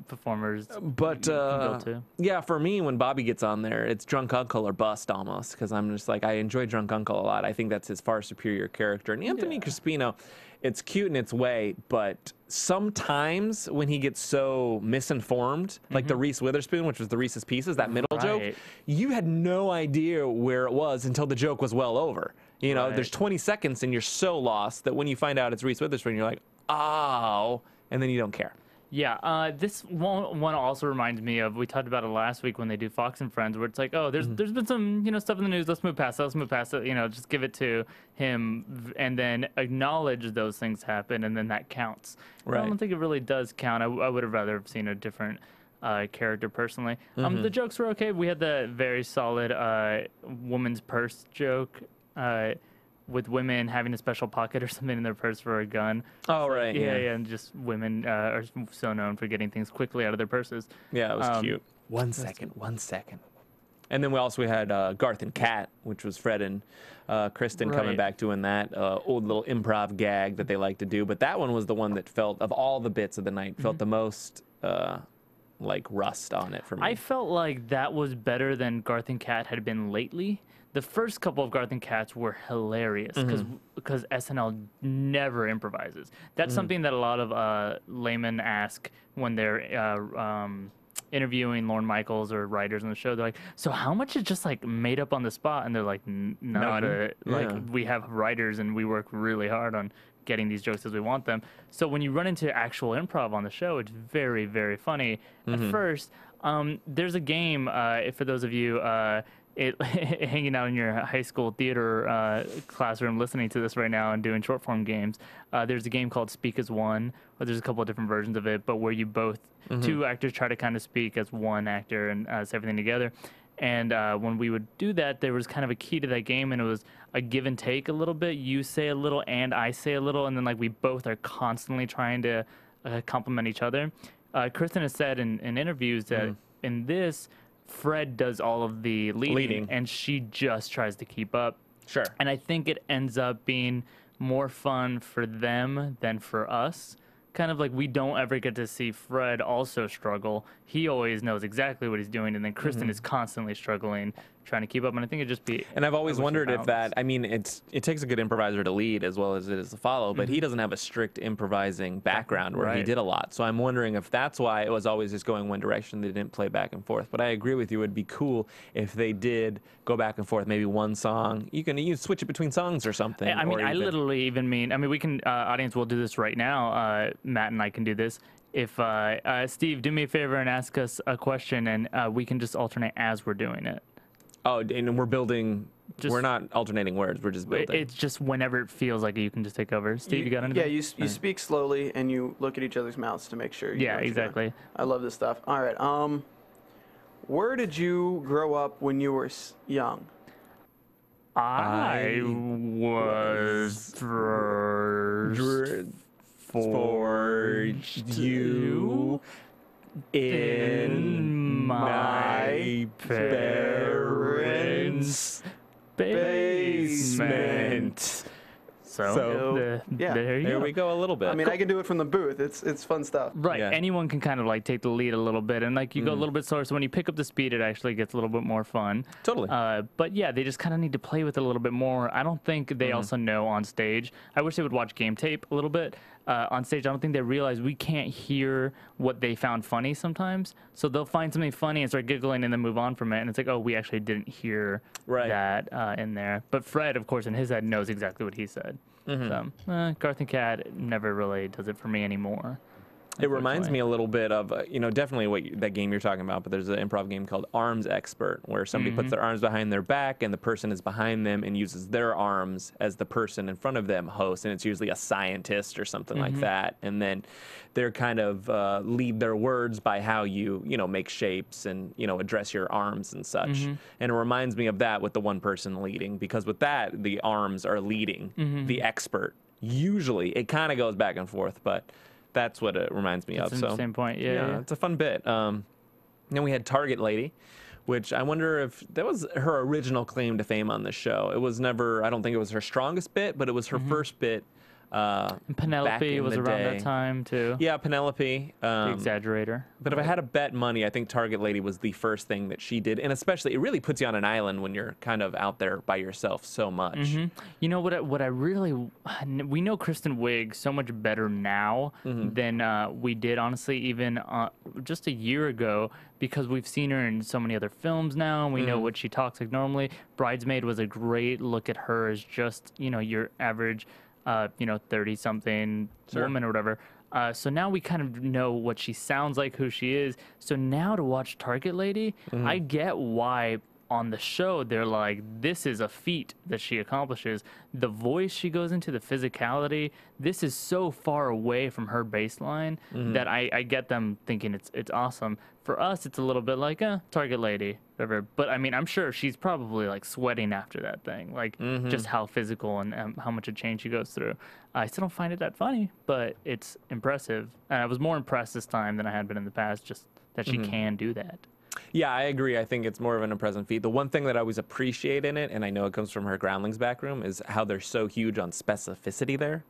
performers can go to. Yeah, for me, when Bobby gets on there, it's Drunk Uncle or bust almost, because I'm just like, I enjoy Drunk Uncle a lot. I think that's his far superior character. And Anthony Crispino it's cute in its way, but sometimes when he gets so misinformed, like the Reese Witherspoon, which was the Reese's Pieces, that middle joke, you had no idea where it was until the joke was well over. You know, there's 20 seconds and you're so lost that when you find out it's Reese Witherspoon, you're like, oh, and then you don't care. Yeah, this one also reminds me of, we talked about it last week when they do Fox and Friends, where it's like, oh, there's been some, you know, stuff in the news, let's move past it, you know, just give it to him and then acknowledge those things happen, and then that counts. Right. I don't think it really does count. I would have rather have seen a different character personally. The jokes were okay. We had the very solid woman's purse joke, with women having a special pocket or something in their purse for a gun. Oh, right. Yeah, and just women are so known for getting things quickly out of their purses. Yeah, it was cute. 1 second. And then we had Garth and Kat, which was Fred and Kristen coming back doing that old little improv gag that they like to do. But that one was the one that felt, of all the bits of the night, felt the most like rust on it for me. I felt like that was better than Garth and Kat had been lately. The first couple of Garth and Kats were hilarious because SNL never improvises. That's something that a lot of laymen ask when they're interviewing Lorne Michaels or writers on the show. They're like, so how much is just like made up on the spot? And they're like, none of it. Like, we have writers and we work really hard on getting these jokes as we want them. So when you run into actual improv on the show, it's very, very funny. At first, there's a game, for those of you hanging out in your high school theater classroom listening to this right now and doing short form games, there's a game called Speak as One, or there's a couple of different versions of it, but where you both, two actors try to kind of speak as one actor and say everything together. And when we would do that, there was kind of a key to that game, and it was a give and take a little bit. You say a little and I say a little, and then like we both are constantly trying to compliment each other. Kristen has said in interviews that in this, Fred does all of the leading, and she just tries to keep up. Sure. And I think it ends up being more fun for them than for us. Kind of like we don't ever get to see Fred also struggle. He always knows exactly what he's doing, and then Kristen is constantly struggling, trying to keep up. And I think it'd just be... And I've always wondered if that... I mean, it takes a good improviser to lead as well as it is to follow, but he doesn't have a strict improvising background where he did a lot. So I'm wondering if that's why it was always just going one direction. They didn't play back and forth. But I agree with you. It'd be cool if they did go back and forth, maybe one song. You can switch it between songs or something. I mean, I literally even mean... I mean, we can... audience will do this right now. Matt and I can do this. If Steve, do me a favor and ask us a question, and we can just alternate as we're doing it. Oh, and we're building. We're not alternating words. We're just building. It's just whenever it feels like it, you can just take over. Steve, you got anything? Yeah, you speak slowly and you look at each other's mouths to make sure. Yeah, exactly. I love this stuff. All right. Where did you grow up when you were young? I was forged you in my parents' basement. So yeah, there we go a little bit. I mean, I can do it from the booth. It's fun stuff. Right. Yeah. Anyone can kind of like take the lead a little bit, and like you go a little bit slower. So when you pick up the speed, it actually gets a little bit more fun. Totally. But yeah, they just kind of need to play with it a little bit more. I don't think they also know on stage. I wish they would watch game tape a little bit. On stage, I don't think they realize we can't hear what they found funny sometimes. So they'll find something funny and start giggling and then move on from it. And it's like, oh, we actually didn't hear that in there. But Fred, of course, in his head knows exactly what he said. So Garth and Kat never really does it for me anymore. It reminds me a little bit of, definitely that game you're talking about, but there's an improv game called Arms Expert, where somebody puts their arms behind their back and the person is behind them and uses their arms as the person in front of them hosts, and it's usually a scientist or something like that. And then they're kind of lead their words by how you make shapes and, address your arms and such. And it reminds me of that with the one person leading, because with that, the arms are leading the expert. Usually, it kind of goes back and forth, but... That's what it reminds me of. So same point. Yeah, it's a fun bit. Then we had Target Lady, which I wonder if that was her original claim to fame on the show. It was never, I don't think it was her strongest bit, but it was her first bit And Penelope was around that time too. Yeah, Penelope. The Exaggerator. But if I had to bet money, I think Target Lady was the first thing that she did, and especially it really puts you on an island when you're kind of out there by yourself so much. You know what I really, we know Kristen Wiig so much better now than we did honestly even just a year ago, because we've seen her in so many other films now, and we know what she talks like normally. Bridesmaid was a great look at her as just, you know, your average 30-something woman or whatever. So now we kind of know what she sounds like, who she is. So now to watch Target Lady, I get why on the show they're like, this is a feat that she accomplishes. The voice she goes into, the physicality, this is so far away from her baseline that I get them thinking it's awesome. For us, it's a little bit like, Target Lady, whatever. But I mean, I'm sure she's probably like sweating after that thing, like just how physical and how much a change she goes through. I still don't find it that funny, but it's impressive. And I was more impressed this time than I had been in the past, just that she can do that. Yeah, I agree. I think it's more of an impressive feat. The one thing that I always appreciate in it, and I know it comes from her Groundlings backroom, is how they're so huge on specificity there.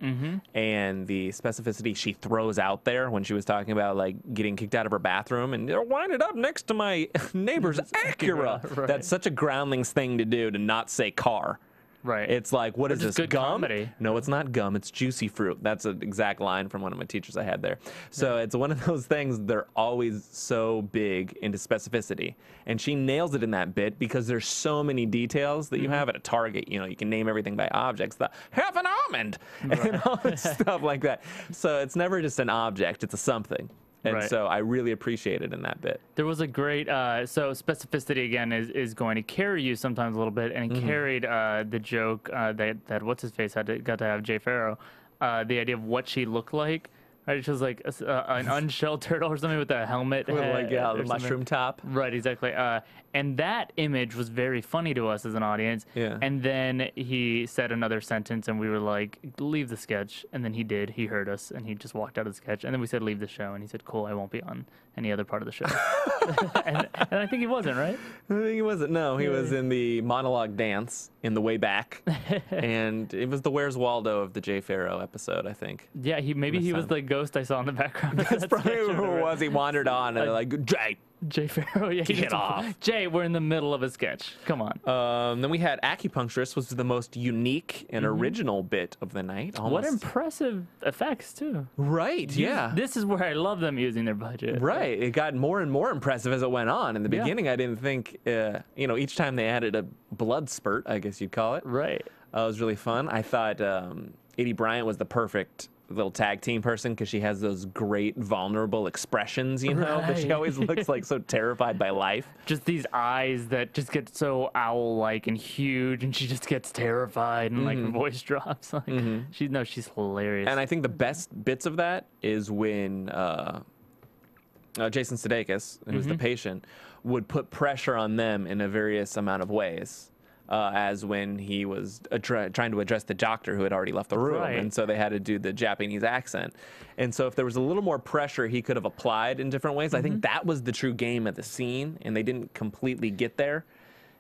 And the specificity she throws out there when she was talking about like getting kicked out of her bathroom and they're winded up next to my neighbor's Acura. Right. That's such a Groundlings thing to do, to not say car. Right. It's like, what is this, good gum? comedy. No, it's not gum. It's juicy fruit. That's an exact line from one of my teachers I had there. So it's one of those things, they're always so big into specificity. And she nails it in that bit because there's so many details that you have at a Target. You know, you can name everything by objects. The half an almond and all this stuff like that. So it's never just an object. It's a something. And so I really appreciate it in that bit. There was a great, so specificity again is going to carry you sometimes a little bit, and it carried the joke that what's his face got to have Jay Farrow, the idea of what she looked like. Right, she was like an unshelled turtle or something with a helmet. With like, yeah, the mushroom top. Right, exactly. And that image was very funny to us as an audience. Yeah. And then he said another sentence, and we were like, leave the sketch. And then he did. He heard us, and he just walked out of the sketch. And then we said, leave the show. And he said, cool, I won't be on any other part of the show. and I think he wasn't, right? I think he wasn't. No, he was in the monologue dance in the way back. And it was the Where's Waldo of the Jay Farrow episode, I think. Yeah, maybe he was the ghost I saw in the background. That's probably who it was. He wandered on and they're like, Jay Farrow, yeah, get off. Jay, we're in the middle of a sketch. Come on. Then we had Acupuncturist, was the most unique and original bit of the night. What impressive effects, too. Right, yeah. This is where I love them using their budget. Right. It got more and more impressive as it went on. In the beginning, I didn't think, each time they added a blood spurt, I guess you'd call it. Right. It was really fun. I thought Edie Bryant was the perfect little tag team person because she has those great vulnerable expressions, you know, that she always looks like so terrified by life. Just these eyes that just get so owl-like and huge, and she just gets terrified and like her voice drops. Like she's hilarious. And I think the best bits of that is when Jason Sudeikis, who's the patient, would put pressure on them in a various amount of ways. As when he was trying to address the doctor who had already left the room. Right. And so they had to do the Japanese accent. And so if there was a little more pressure he could have applied in different ways, I think that was the true game of the scene, and they didn't completely get there.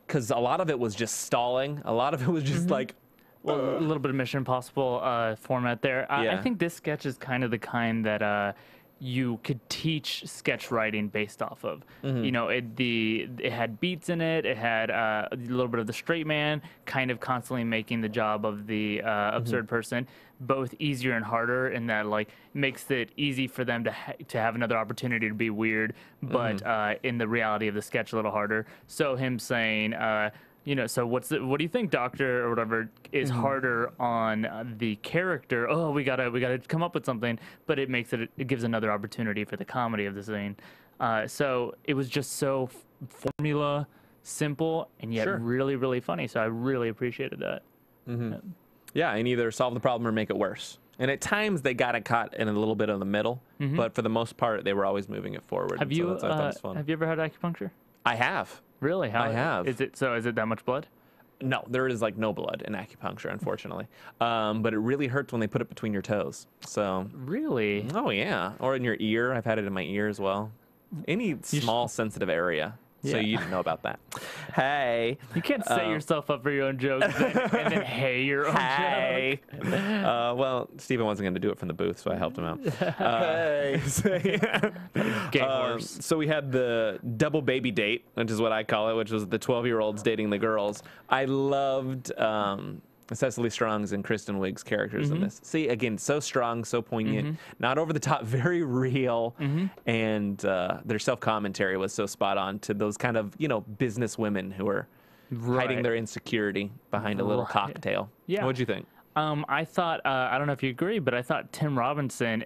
Because a lot of it was just stalling. A lot of it was just like... Well, a little bit of Mission Impossible format there. I think this sketch is kind of the kind that... you could teach sketch writing based off of. You know, it had beats in it. It had a little bit of the straight man, kind of constantly making the job of the absurd person both easier and harder, in that like makes it easy for them to have another opportunity to be weird, but in the reality of the sketch a little harder. So him saying, so what do you think, doctor, or whatever, is harder on the character. Oh, we gotta come up with something, but it gives another opportunity for the comedy of the scene. So it was just so formula simple and yet really, really funny. So I really appreciated that. Yeah, and either solve the problem or make it worse. And at times they got it caught in a little bit of the middle, but for the most part they were always moving it forward. Have you ever had acupuncture? I have. Really? I have. Is it that much blood? No, there is like no blood in acupuncture, unfortunately. But it really hurts when they put it between your toes. So. Really? Oh yeah, or in your ear. I've had it in my ear as well. Any small sensitive area. So you didn't know about that. Hey. You can't set yourself up for your own jokes and then hey your own hey. joke. Well, Steven wasn't going to do it from the booth, so I helped him out. Hey. Gay horse. So we had the double baby date, which is what I call it, which was the 12-year-olds dating the girls. I loved Cecily Strong's and Kristen Wiig's characters in this. See, again, so strong, so poignant, not over the top, very real, and their self-commentary was so spot on to those kind of, business women who are hiding their insecurity behind a little cocktail. Yeah. What'd you think? I thought, I don't know if you agree, but I thought Tim Robinson,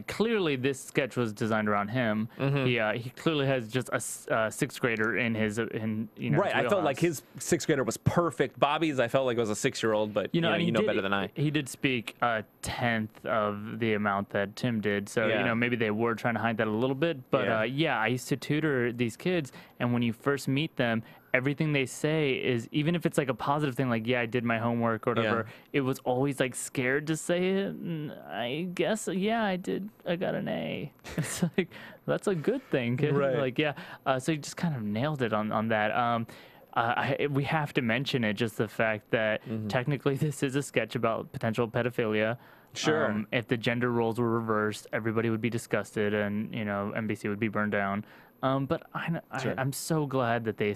clearly this sketch was designed around him. He clearly has just a sixth grader in his, Right, his I felt like his sixth grader was perfect. Bobby's, I felt like was a 6-year-old, but you know better than I. He did speak a tenth of the amount that Tim did, so maybe they were trying to hide that a little bit. But I used to tutor these kids, and when you first meet them, everything they say is, even if it's like a positive thing, like, I did my homework or whatever, it was always like scared to say it. And I guess, I did. I got an A. It's like, that's a good thing, kid. Right. So you just kind of nailed it on that. We have to mention it, just the fact that technically this is a sketch about potential pedophilia. Sure. If the gender roles were reversed, everybody would be disgusted and, NBC would be burned down. But I'm so glad that they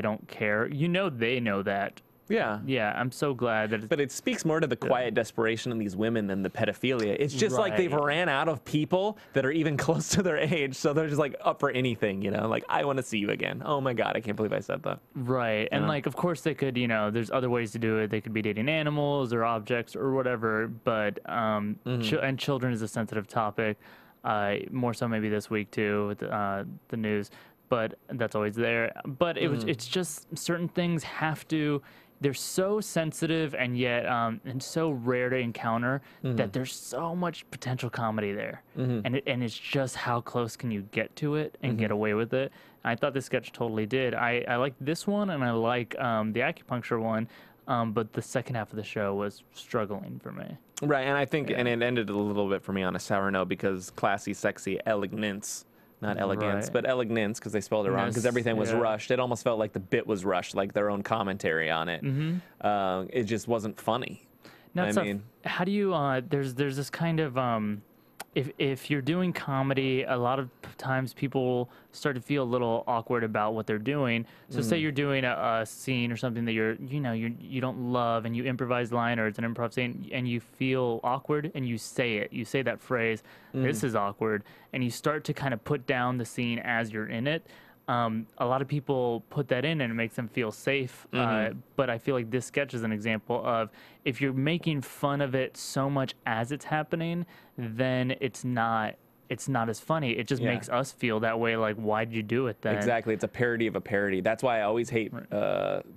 don't care. They know that. Yeah. Yeah, I'm so glad that. But it speaks more to the quiet desperation of these women than the pedophilia. It's just like they've ran out of people that are even close to their age, so they're just like up for anything, Like, I want to see you again. Oh my God, I can't believe I said that. Right, and of course they could, there's other ways to do it. They could be dating animals or objects or whatever. But and children is a sensitive topic. More so maybe this week too with the news, but that's always there. But it's just certain things they're so sensitive and yet and so rare to encounter that there's so much potential comedy there, and it's just how close can you get to it and get away with it. And I thought this sketch totally did. I like this one and I like the acupuncture one. But the second half of the show was struggling for me. Right, and I think, and it ended a little bit for me on a sour note because classy, sexy, elegance, not elegance, but elegance because they spelled it wrong because everything was rushed. It almost felt like the bit was rushed, like their own commentary on it. It just wasn't funny. Now, how do you? There's this kind of if you're doing comedy, a lot of times people start to feel a little awkward about what they're doing. So say you're doing a scene or something that you don't love, and you improvise line or it's an improv scene, and you feel awkward, and you say it. You say that phrase, "This is awkward," and you start to kind of put down the scene as you're in it. A lot of people put that in and it makes them feel safe. But I feel like this sketch is an example of if you're making fun of it so much as it's happening, then it's not as funny. It just makes us feel that way. Like, why'd you do it then? Exactly. It's a parody of a parody. That's why I always hate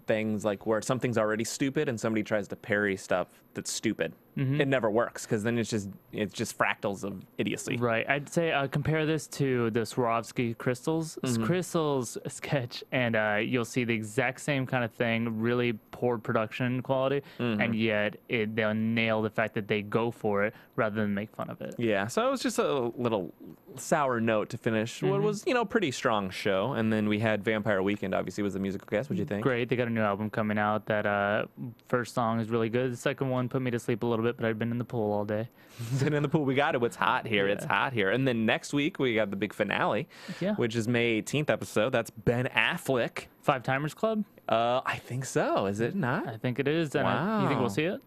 things like where something's already stupid and somebody tries to parry stuff that's stupid. It never works because then it's just fractals of idiocy. Right. I'd say compare this to the Swarovski crystals sketch, and you'll see the exact same kind of thing. Really poor production quality, and yet they'll nail the fact that they go for it rather than make fun of it. Yeah. So it was just a little sour note to finish what was pretty strong show, and then we had Vampire Weekend. Obviously, was the musical guest. What'd you think? Great. They got a new album coming out. That first song is really good. The second one put me to sleep a little bit, but I'd been in the pool all day. Been in the pool. We got it. It's hot here. It's hot here. And then next week we got the big finale, which is May 18th episode. That's Ben Affleck. Five Timers Club? I think so. Is it not? I think it is. And you think we'll see it?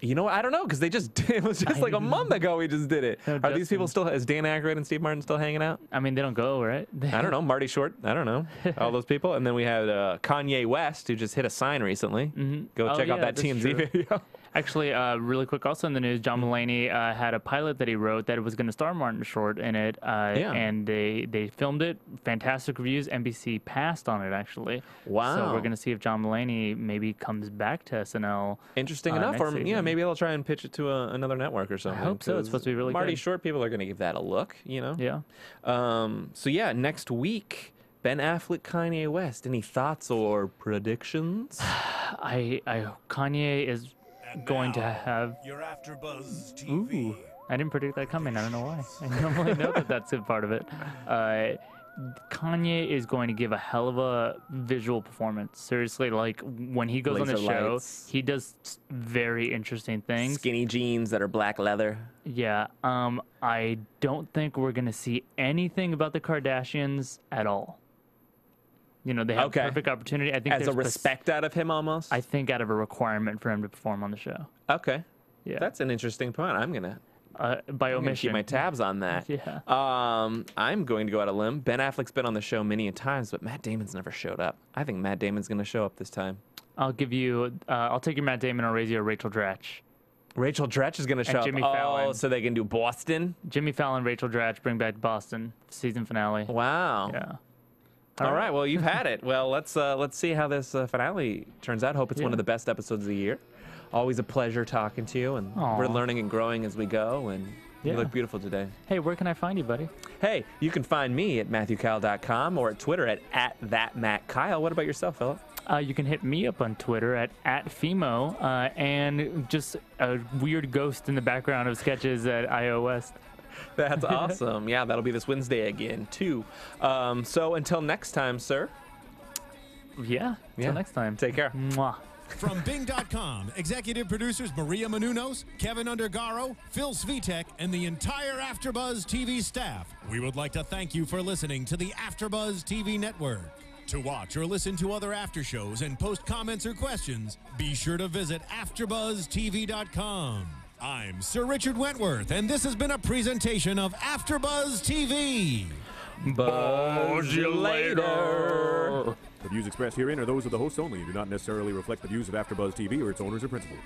You know what? I don't know because it was just like a month ago we just did it. Are these people still? Is Dan Aykroyd and Steve Martin still hanging out? I mean, they don't go, right? I don't know. Marty Short. I don't know. All those people. And then we had Kanye West who just hit a sign recently. Go check out that TMZ video. Actually, really quick, also in the news, John Mulaney had a pilot that he wrote that was going to star Martin Short in it, and they filmed it. Fantastic reviews. NBC passed on it, actually. Wow. So we're going to see if John Mulaney maybe comes back to SNL. Interesting enough, or maybe they'll try and pitch it to another network or something. I hope so. It's supposed to be really Marty good. Short people are going to give that a look, Yeah. So yeah, next week, Ben Affleck, Kanye West. Any thoughts or predictions? Kanye is going to have your AfterBuzz TV. I didn't predict that coming. I don't know why. I normally know that that's a part of it. Kanye is going to give a hell of a visual performance. Seriously, like when he goes on the Laser show, lights. he does very interesting things. Skinny jeans that are black leather. Yeah. I don't think we're gonna see anything about the Kardashians at all. You know, they have Okay. perfect opportunity. I think As a there's respect out of him, almost. I think out of a requirement for him to perform on the show. Okay. Yeah. That's an interesting point. I'm by gonna omission. keep my tabs on that. Yeah. I'm going to go out a limb. Ben Affleck's been on the show many a times, but Matt Damon's never showed up. I think Matt Damon's going to show up this time. I'll give you. I'll take your Matt Damon. I'll raise you a Rachel Dratch. Rachel Dratch is going to show Jimmy up. Fallon. Oh, so they can do Boston? Jimmy Fallon, Rachel Dratch, bring back Boston season finale. Wow. Yeah. All right. Well, you've had it. Well, let's see how this finale turns out. Hope it's one of the best episodes of the year. Always a pleasure talking to you, and we're Aw. learning and growing as we go. And you Yeah. look beautiful today. Hey, where can I find you, buddy? Hey, you can find me at MatthewKyle.com or at Twitter at ThatMattKyle. What about yourself, Philip? You can hit me up on Twitter at Fimo, and just a weird ghost in the background of sketches at iOS. That's awesome. Yeah, that'll be this Wednesday again, too. So until next time, sir. Yeah. Until next time. Take care. Mwah. From Bing.com, executive producers Maria Menounos, Kevin Undergaro, Phil Svitek, and the entire AfterBuzz TV staff, we would like to thank you for listening to the AfterBuzz TV network. To watch or listen to other after shows and post comments or questions, be sure to visit AfterBuzzTV.com. I'm Sir Richard Wentworth, and this has been a presentation of AfterBuzz TV. Buzz you later. The views expressed herein are those of the hosts only and do not necessarily reflect the views of AfterBuzz TV or its owners or principals.